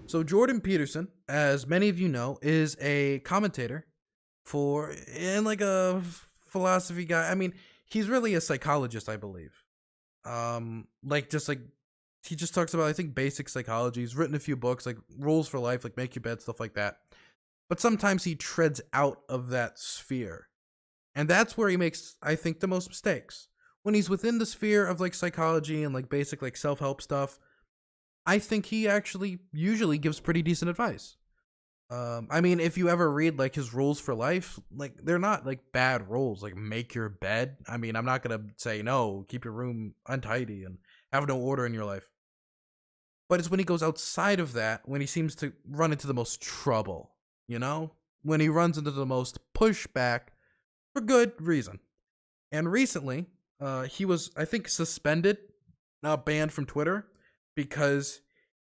So Jordan Peterson, as many of you know, is a commentator for and like a philosophy guy. I mean, he's really a psychologist, I believe. Like he just talks about I think basic psychology. He's written a few books like Rules for Life, like Make Your Bed, stuff like that. But sometimes he treads out of that sphere. And that's where he makes, I think, the most mistakes. When he's within the sphere of like psychology and like basic like self-help stuff, I think he actually usually gives pretty decent advice. I mean, if you ever read like his rules for life, like they're not like bad rules. Like make your bed. I mean, I'm not gonna say no, keep your room untidy and have no order in your life. But it's when he goes outside of that when he seems to run into the most trouble. You know, when he runs into the most pushback for good reason. And recently, he was I think suspended, not banned from Twitter, because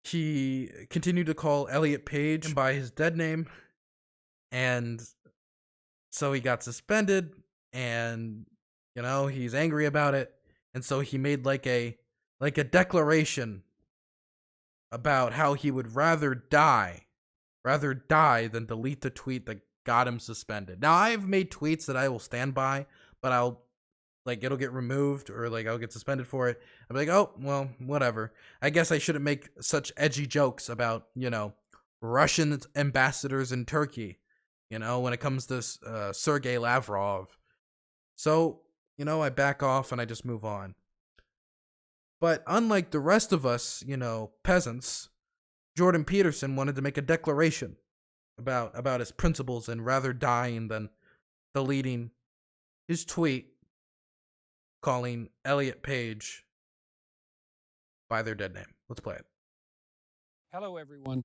he continued to call Elliot Page by his dead name, and so he got suspended, and he's angry about it, and so he made like a declaration about how he would rather die than delete the tweet that got him suspended. Now, I've made tweets that I will stand by, but it'll get removed or like I'll get suspended for it. I'm like, oh, well, whatever. I guess I shouldn't make such edgy jokes about, Russian ambassadors in Turkey, when it comes to Sergei Lavrov. So, I back off and I just move on. But unlike the rest of us, peasants, Jordan Peterson wanted to make a declaration about his principles and rather dying than deleting his tweet calling Elliot Page by their dead name. Let's play it. Hello, everyone.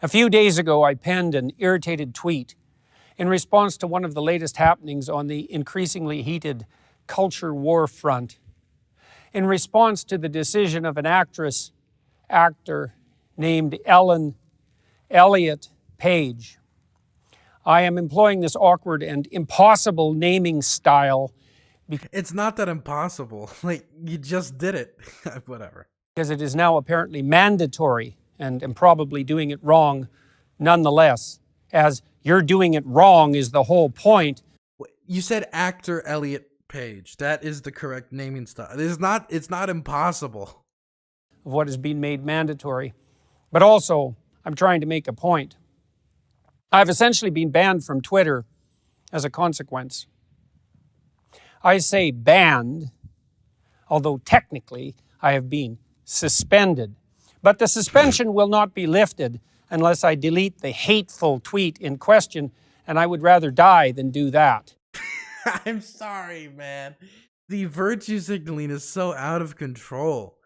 A few days ago, I penned an irritated tweet in response to one of the latest happenings on the increasingly heated culture war front. In response to the decision of an actor named Ellen Elliot Page. I am employing this awkward and impossible naming style. It's not that impossible. Like, you just did it. Whatever. Because it is now apparently mandatory, and am probably doing it wrong nonetheless, as you're doing it wrong is the whole point. You said actor Elliot Page. That is the correct naming style. It's not impossible. Of what is being made mandatory. But also, I'm trying to make a point. I've essentially been banned from Twitter as a consequence. I say banned, although technically I have been suspended. But the suspension will not be lifted unless I delete the hateful tweet in question, and I would rather die than do that. I'm sorry, man. The virtue signaling is so out of control.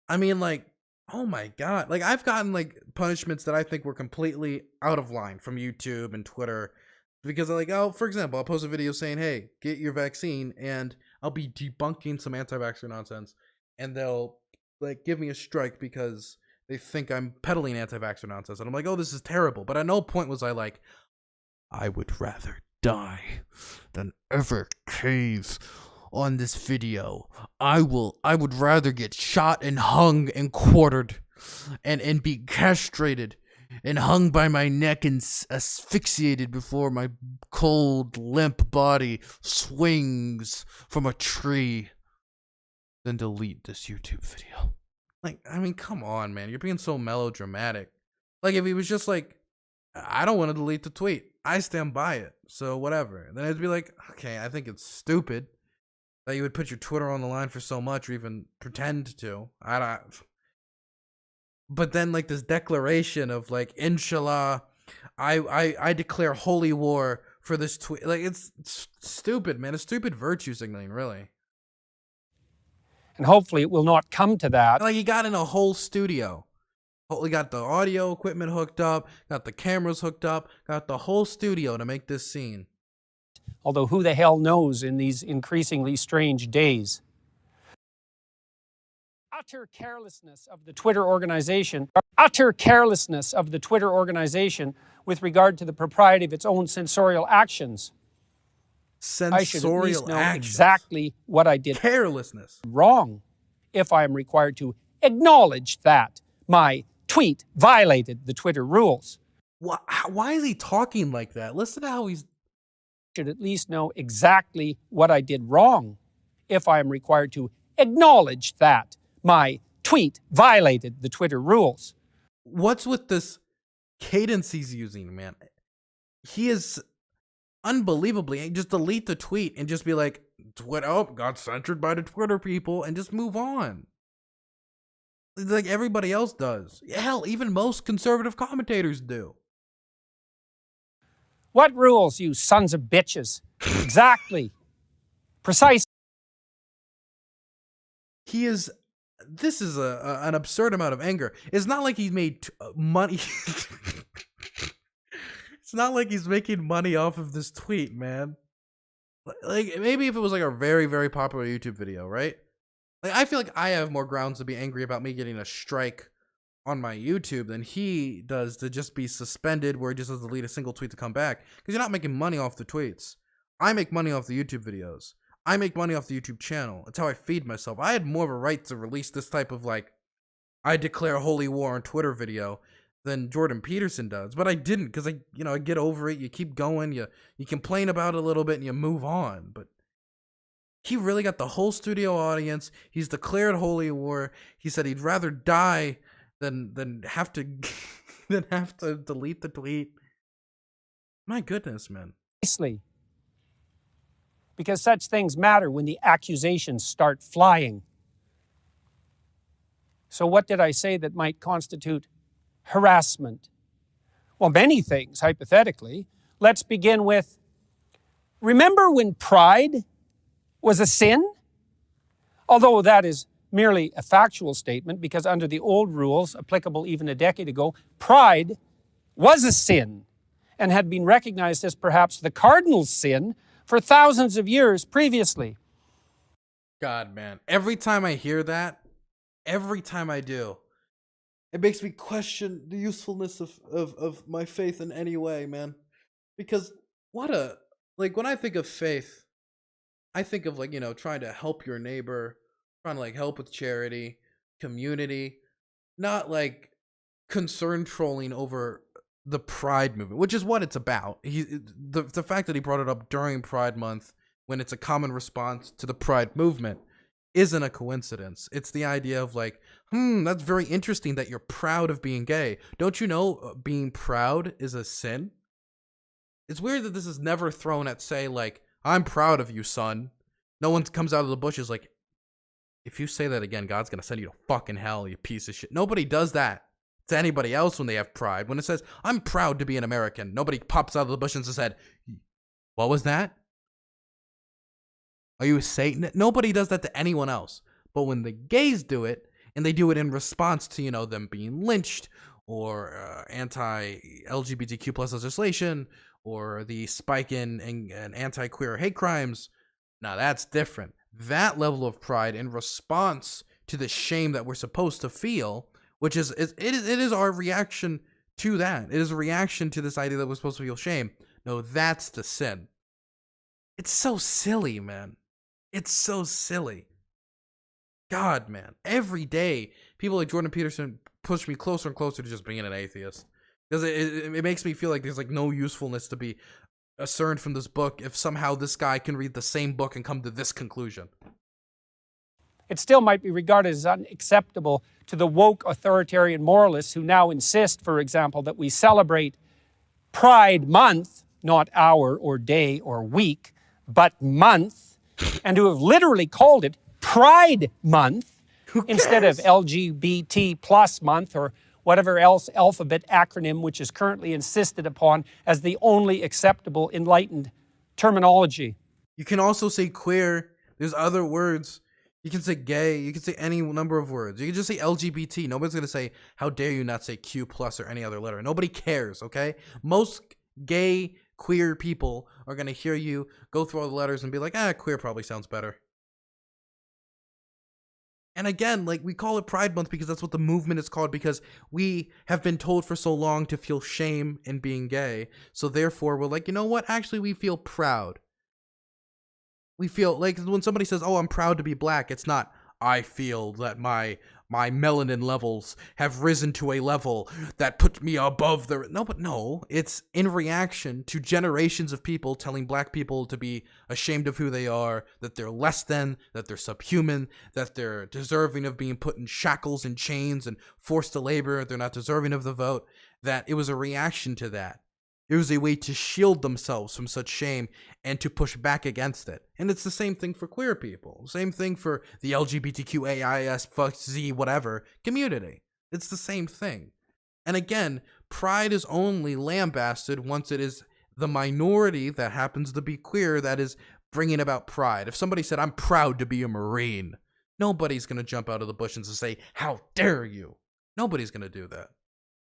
I mean, like, oh my God. Like, I've gotten, like, punishments that I think were completely out of line from YouTube and Twitter. Because like, for example, I'll post a video saying, hey, get your vaccine, and I'll be debunking some anti-vaxxer nonsense, and they'll like give me a strike because they think I'm peddling anti-vaxxer nonsense. And I'm like, oh, this is terrible. But at no point was I like, I would rather die than ever cave on this video. I would rather get shot and hung and quartered and be castrated and hung by my neck and asphyxiated before my cold, limp body swings from a tree, then delete this YouTube video. Like, I mean, come on, man. You're being so melodramatic. Like, if he was just like, I don't want to delete the tweet. I stand by it. So, whatever. Then I'd be like, okay, I think it's stupid that you would put your Twitter on the line for so much or even pretend to. But then, like, this declaration of, like, inshallah, I declare holy war for this tweet. Like, it's stupid, man. It's stupid virtue signaling, really. And hopefully it will not come to that. Like, he got in a whole studio. He got the audio equipment hooked up, got the cameras hooked up, got the whole studio to make this scene. Although who the hell knows in these increasingly strange days. Utter carelessness of the Twitter organization with regard to the propriety of its own censorial actions. I should at least know exactly what I did carelessness wrong if I am required to acknowledge that my tweet violated the Twitter rules. Why is he talking like that? Listen to how he's... Should at least know exactly what I did wrong if I am required to acknowledge that my tweet violated the Twitter rules. What's with this cadence he's using, man? He is unbelievably... Just delete the tweet and just be like, oh, got censored by the Twitter people, and just move on. Like everybody else does. Hell, even most conservative commentators do. What rules, you sons of bitches? Exactly. Precise. This is an absurd amount of anger. It's not like he's made money. It's not like he's making money off of this tweet, man. Like, maybe if it was like a very, very popular YouTube video, right? Like, I feel like I have more grounds to be angry about me getting a strike on my YouTube than he does to just be suspended where he just has to delete a single tweet to come back. Because you're not making money off the tweets. I make money off the YouTube videos. I make money off the YouTube channel. It's how I feed myself. I had more of a right to release this type of, like, I declare holy war on Twitter video than Jordan Peterson does. But I didn't, because I get over it. You keep going. You complain about it a little bit and you move on. But he really got the whole studio audience. He's declared holy war. He said he'd rather die than have to than have to delete the tweet. My goodness, man. Because such things matter when the accusations start flying. So what did I say that might constitute harassment? Well, many things, hypothetically. Let's begin with, remember when pride was a sin? Although that is merely a factual statement, because under the old rules, applicable even a decade ago, pride was a sin and had been recognized as perhaps the cardinal sin for thousands of years previously. God, man. Every time I hear that, every time I do, it makes me question the usefulness of my faith in any way, man. Because when I think of faith, I think of trying to help your neighbor, trying to help with charity, community, not concern trolling over the Pride movement, which is what it's about. The fact that he brought it up during Pride Month when it's a common response to the Pride movement isn't a coincidence. It's the idea of that's very interesting that you're proud of being gay. Don't you know being proud is a sin? It's weird that this is never thrown at, say, I'm proud of you, son. No one comes out of the bushes if you say that again, God's gonna send you to fucking hell, you piece of shit. Nobody does that to anybody else when they have pride. When it says, I'm proud to be an American, nobody pops out of the bushes and said, what was that? Are you a Satanist? Nobody does that to anyone else. But when the gays do it, and they do it in response to, them being lynched, or anti-LGBTQ plus legislation, or the spike in anti-queer hate crimes, now that's different. That level of pride in response to the shame that we're supposed to feel, which is our reaction to that. It is a reaction to this idea that we're supposed to feel shame. No, that's the sin. It's so silly, man. It's so silly. God, man. Every day, people like Jordan Peterson push me closer and closer to just being an atheist. Because it makes me feel like there's no usefulness to be discerned from this book if somehow this guy can read the same book and come to this conclusion. It still might be regarded as unacceptable to the woke authoritarian moralists who now insist, for example, that we celebrate Pride Month, not hour or day or week, but month, and who have literally called it Pride Month instead of LGBT plus month or whatever else alphabet acronym which is currently insisted upon as the only acceptable enlightened terminology. You can also say queer. There's other words. You can say gay. You can say any number of words. You can just say LGBT. Nobody's going to say, how dare you not say Q plus or any other letter. Nobody cares, okay? Most gay, queer people are going to hear you go through all the letters and be like, queer probably sounds better. And again, we call it Pride Month because that's what the movement is called, because we have been told for so long to feel shame in being gay. So therefore, we're like, you know what? Actually, we feel proud. We feel when somebody says, oh, I'm proud to be black. It's not, I feel that my my melanin levels have risen to a level that put me above the... No, it's in reaction to generations of people telling black people to be ashamed of who they are, that they're less than, that they're subhuman, that they're deserving of being put in shackles and chains and forced to labor, they're not deserving of the vote, that it was a reaction to that. It was a way to shield themselves from such shame and to push back against it. And it's the same thing for queer people. Same thing for the LGBTQAIS, fuck Z, whatever community. It's the same thing. And again, pride is only lambasted once it is the minority that happens to be queer that is bringing about pride. If somebody said, I'm proud to be a Marine, nobody's going to jump out of the bushes and say, how dare you? Nobody's going to do that.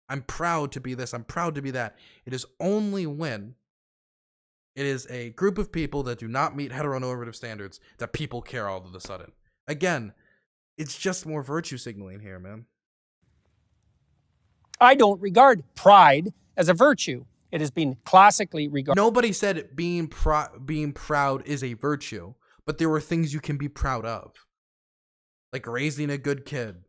I'm proud to be this, I'm proud to be that. It is only when it is a group of people that do not meet heteronormative standards that people care all of a sudden. Again, it's just more virtue signaling here, man. I don't regard pride as a virtue. It has been classically regarded. Nobody said being proud is a virtue, but there were things you can be proud of. Like raising a good kid,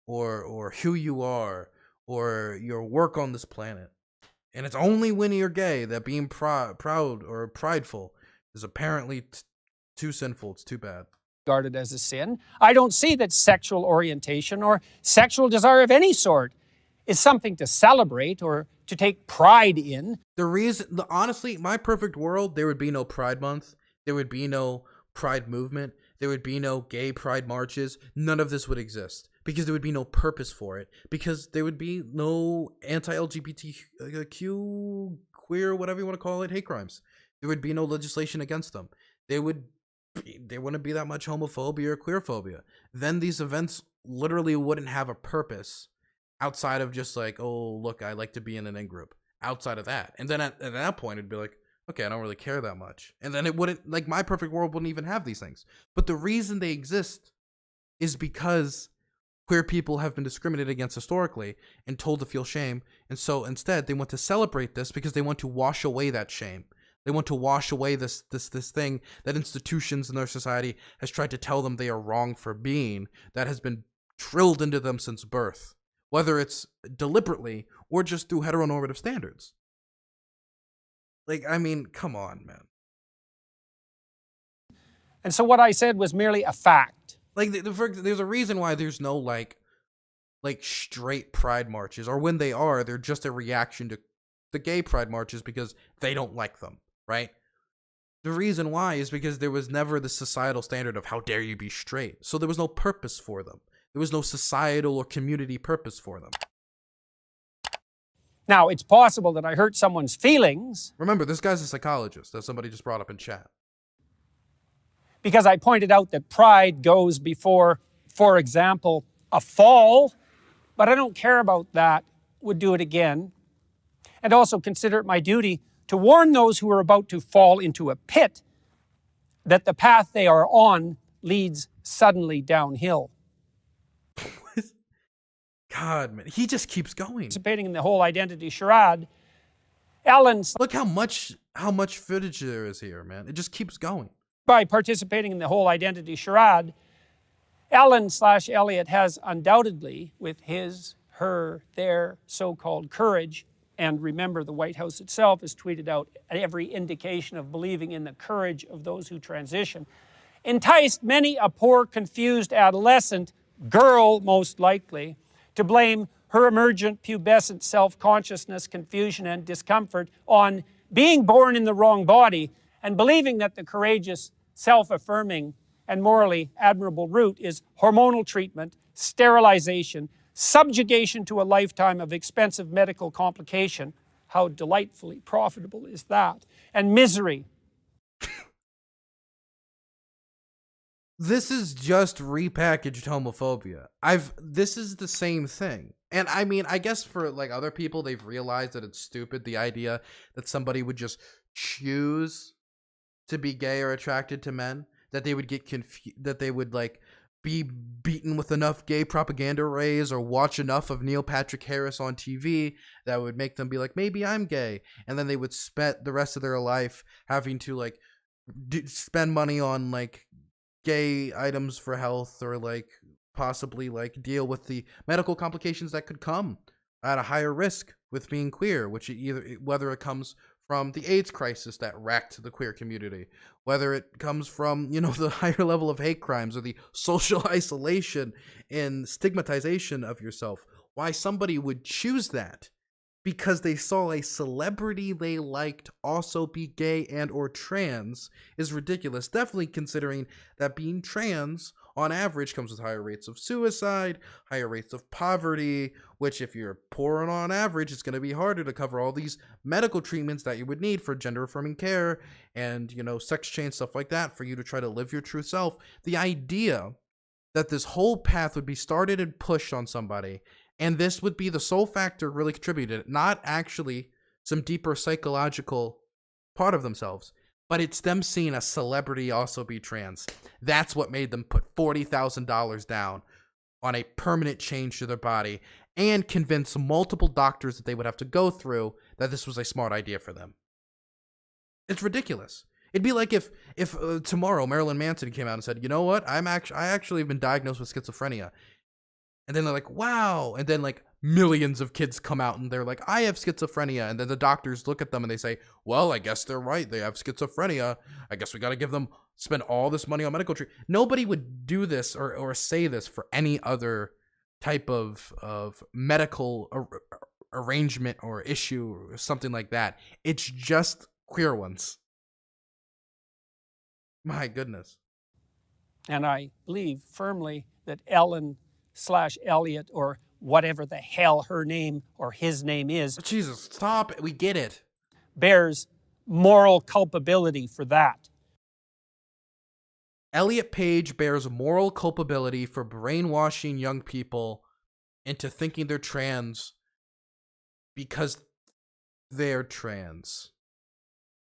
or who you are, or your work on this planet. And it's only when you're gay that being proud or prideful is apparently too sinful. It's too bad. Regarded as a sin. I don't see that sexual orientation or sexual desire of any sort is something to celebrate or to take pride in. Honestly, my perfect world, there would be no Pride Month. There would be no Pride movement. There would be no gay pride marches. None of this would exist. Because there would be no purpose for it. Because there would be no anti-LGBTQ, queer, whatever you want to call it, hate crimes. There would be no legislation against them. There wouldn't be that much homophobia or queerphobia. Then these events literally wouldn't have a purpose outside of just like, oh, look, I like to be in an in-group. Outside of that. And then at that point, it'd be like, okay, I don't really care that much. And then it wouldn't, like, my perfect world wouldn't even have these things. But the reason they exist is because queer people have been discriminated against historically and told to feel shame. And so instead, they want to celebrate this because they want to wash away that shame. They want to wash away this thing that institutions in their society has tried to tell them they are wrong for being, that has been drilled into them since birth, whether it's deliberately or just through heteronormative standards. Like, I mean, come on, man. And so what I said was merely a fact. Like, there's a reason why there's no, like straight pride marches. Or when they are, they're just a reaction to the gay pride marches because they don't like them, right? The reason why is because there was never the societal standard of how dare you be straight. So there was no purpose for them. There was no societal or community purpose for them. Now, it's possible that I hurt someone's feelings. Remember, this guy's a psychologist that somebody just brought up in chat. Because I pointed out that pride goes before, for example, a fall. But I don't care about that. Would do it again. And also consider it my duty to warn those who are about to fall into a pit that the path they are on leads suddenly downhill. God, man, he just keeps going. Participating in the whole identity charade, Ellen... Look how much footage there is here, man. It just keeps going. By participating in the whole identity charade, Ellen/Elliot has undoubtedly, with his, her, their so-called courage, and remember the White House itself has tweeted out every indication of believing in the courage of those who transition, enticed many a poor, confused adolescent, girl most likely, to blame her emergent pubescent self-consciousness, confusion, and discomfort on being born in the wrong body and believing that the courageous, self-affirming, and morally admirable route is hormonal treatment, sterilization, subjugation to a lifetime of expensive medical complication. How delightfully profitable is that? And misery. This is just repackaged homophobia. This is the same thing. And I mean, I guess for like other people, they've realized that it's stupid, the idea that somebody would just choose to be gay or attracted to men, that they would get confused, that they would like be beaten with enough gay propaganda rays or watch enough of Neil Patrick Harris on TV that would make them be like, maybe I'm gay. And then they would spend the rest of their life having to like spend money on like gay items for health or like possibly like deal with the medical complications that could come at a higher risk with being queer, which whether it comes from the AIDS crisis that racked the queer community, whether it comes from, the higher level of hate crimes or the social isolation and stigmatization of yourself. Why somebody would choose that because they saw a celebrity they liked also be gay and or trans is ridiculous. Definitely considering that being trans on average comes with higher rates of suicide, higher rates of poverty, which if you're poor and on average, it's going to be harder to cover all these medical treatments that you would need for gender affirming care and, sex change, stuff like that for you to try to live your true self. The idea that this whole path would be started and pushed on somebody, and this would be the sole factor really contributed, not actually some deeper psychological part of themselves, but it's them seeing a celebrity also be trans. That's what made them put $40,000 down on a permanent change to their body and convince multiple doctors that they would have to go through that this was a smart idea for them. It's ridiculous. It'd be like if tomorrow Marilyn Manson came out and said, "You know what? I actually have been diagnosed with schizophrenia." And then they're like, "Wow." And then like millions of kids come out and they're like, "I have schizophrenia." And then the doctors look at them and they say, "Well, I guess they're right. They have schizophrenia. I guess we got to spend all this money on medical treatment." Nobody would do this or say this for any other type of medical arrangement or issue or something like that. It's just queer ones. My goodness. And I believe firmly that Ellen/Elliot, or whatever the hell her name or his name is, Jesus, stop it. We get it. bears moral culpability for that. Elliot Page bears moral culpability for brainwashing young people into thinking they're trans because they're trans.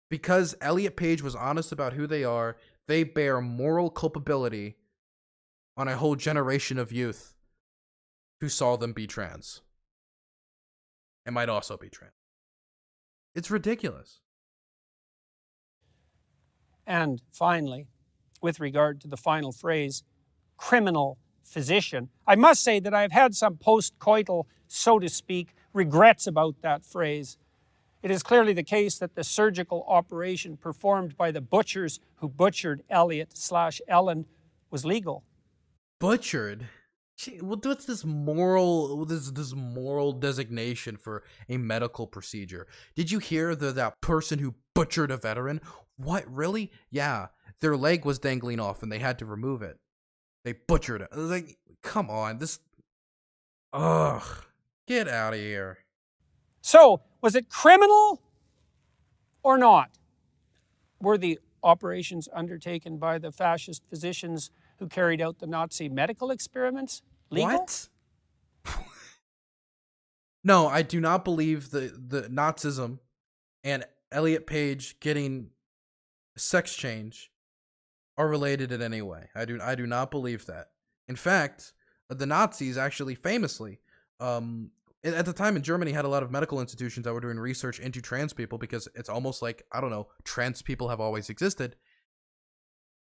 Because Elliot Page was honest about who they are, they bear moral culpability on a whole generation of youth who saw them be trans and might also be trans. It's ridiculous. And finally, with regard to the final phrase, criminal physician, I must say that I've had some post-coital, so to speak, regrets about that phrase. It is clearly the case that the surgical operation performed by the butchers who butchered Elliot/Ellen was legal. Butchered? What's this moral designation for a medical procedure? Did you hear that person who butchered a veteran? What, really? Yeah, their leg was dangling off and they had to remove it. They butchered it. Like, come on, get out of here. So, was it criminal or not? Were the operations undertaken by the fascist physicians who carried out the Nazi medical experiments legal? What? No, I do not believe the Nazism and Elliot Page getting sex change are related in any way. I do not believe that. In fact, the Nazis actually famously, at the time in Germany, had a lot of medical institutions that were doing research into trans people because it's almost like, I don't know, trans people have always existed.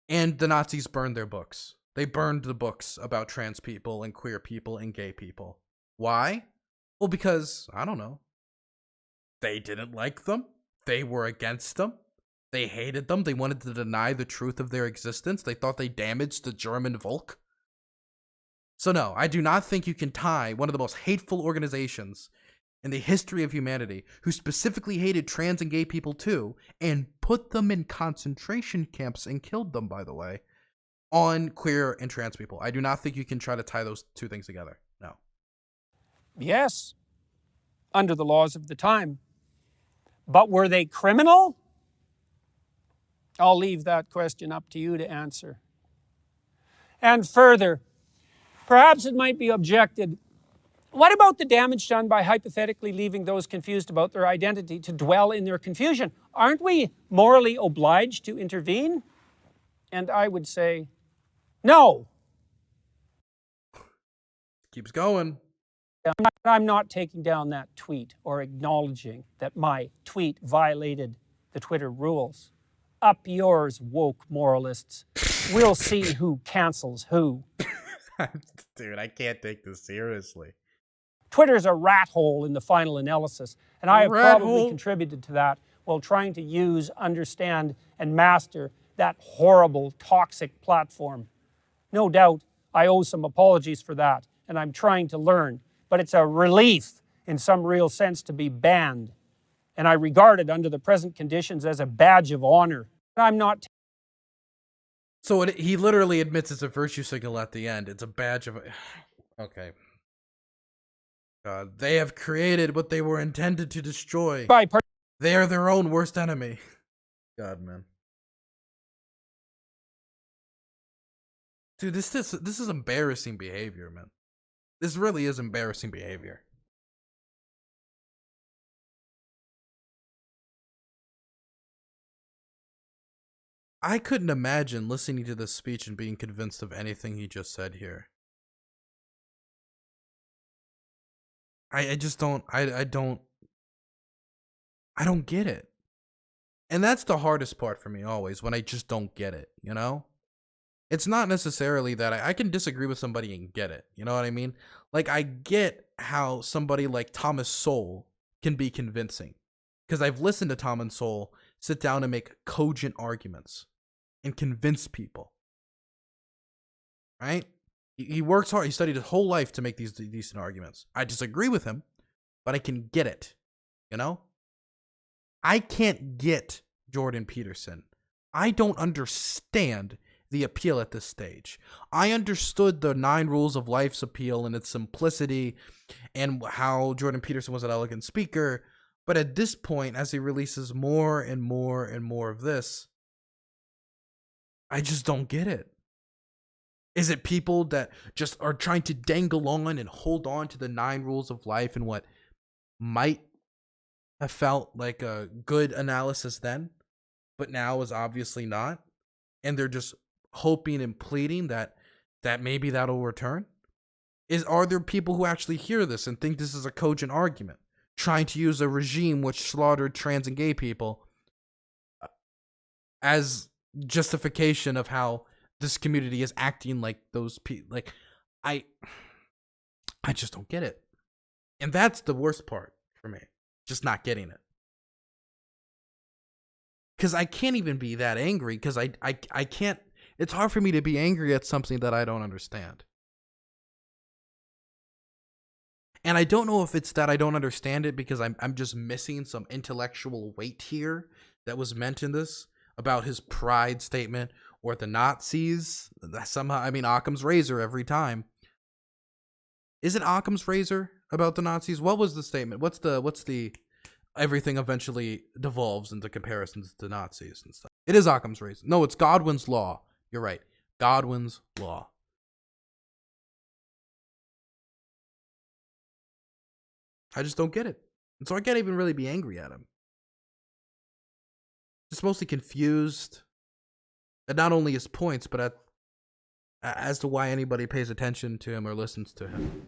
And the Nazis burned their books. They burned the books about trans people and queer people and gay people. Why? Well, because, I don't know, they didn't like them. They were against them. They hated them. They wanted to deny the truth of their existence. They thought they damaged the German Volk. So no, I do not think you can tie one of the most hateful organizations in the history of humanity, who specifically hated trans and gay people too, and put them in concentration camps and killed them, by the way, on queer and trans people. I do not think you can try to tie those two things together. No. Yes, under the laws of the time. But were they criminal? I'll leave that question up to you to answer. And further, perhaps it might be objected, what about the damage done by hypothetically leaving those confused about their identity to dwell in their confusion? Aren't we morally obliged to intervene? And I would say, no. Keeps going. I'm not taking down that tweet or acknowledging that my tweet violated the Twitter rules. Up yours, woke moralists. We'll see who cancels who. Dude, I can't take this seriously. Twitter's a rat hole in the final analysis, and I have Rat probably hole? contributed to that while trying to use, understand, and master that horrible, toxic platform. No doubt, I owe some apologies for that, and I'm trying to learn, but it's a relief in some real sense to be banned, and I regard it under the present conditions as a badge of honor. I'm not. So he literally admits it's a virtue signal at the end. It's a badge of... Okay. God, they have created what they were intended to destroy. They are their own worst enemy. God, man. Dude, this is embarrassing behavior, man. This really is embarrassing behavior. I couldn't imagine listening to this speech and being convinced of anything he just said here. I just don't, I don't get it. And that's the hardest part for me always, when I just don't get it, you know? It's not necessarily that I can disagree with somebody and get it, you know what I mean? Like, I get how somebody like Thomas Sowell can be convincing. Because I've listened to Tom and Sowell sit down and make cogent arguments and convince people. Right? He works hard. He studied his whole life to make these decent arguments. I disagree with him, but I can get it. You know? I can't get Jordan Peterson. I don't understand the appeal at this stage. I understood the 9 rules of life's appeal and its simplicity and how Jordan Peterson was an elegant speaker. But at this point, as he releases more and more and more of this, I just don't get it. Is it people that just are trying to dangle on and hold on to the 9 rules of life and what might have felt like a good analysis then, but now is obviously not? And they're just hoping and pleading that maybe that'll return? Are there people who actually hear this and think this is a cogent argument, trying to use a regime which slaughtered trans and gay people as justification of how this community is acting like those people? Like, I just don't get it. And that's the worst part for me, just not getting it. Because I can't even be that angry, because I can't, it's hard for me to be angry at something that I don't understand. And I don't know if it's that I don't understand it because I'm just missing some intellectual weight here that was meant in this about his pride statement, or the Nazis. Somehow, I mean, Occam's razor every time. Is it Occam's razor about the Nazis? What was the statement? What's the everything eventually devolves into comparisons to Nazis and stuff? It is Occam's razor. No, it's Godwin's law. You're right. Godwin's law. I just don't get it. And so I can't even really be angry at him. Just mostly confused at not only his points, but as to why anybody pays attention to him or listens to him.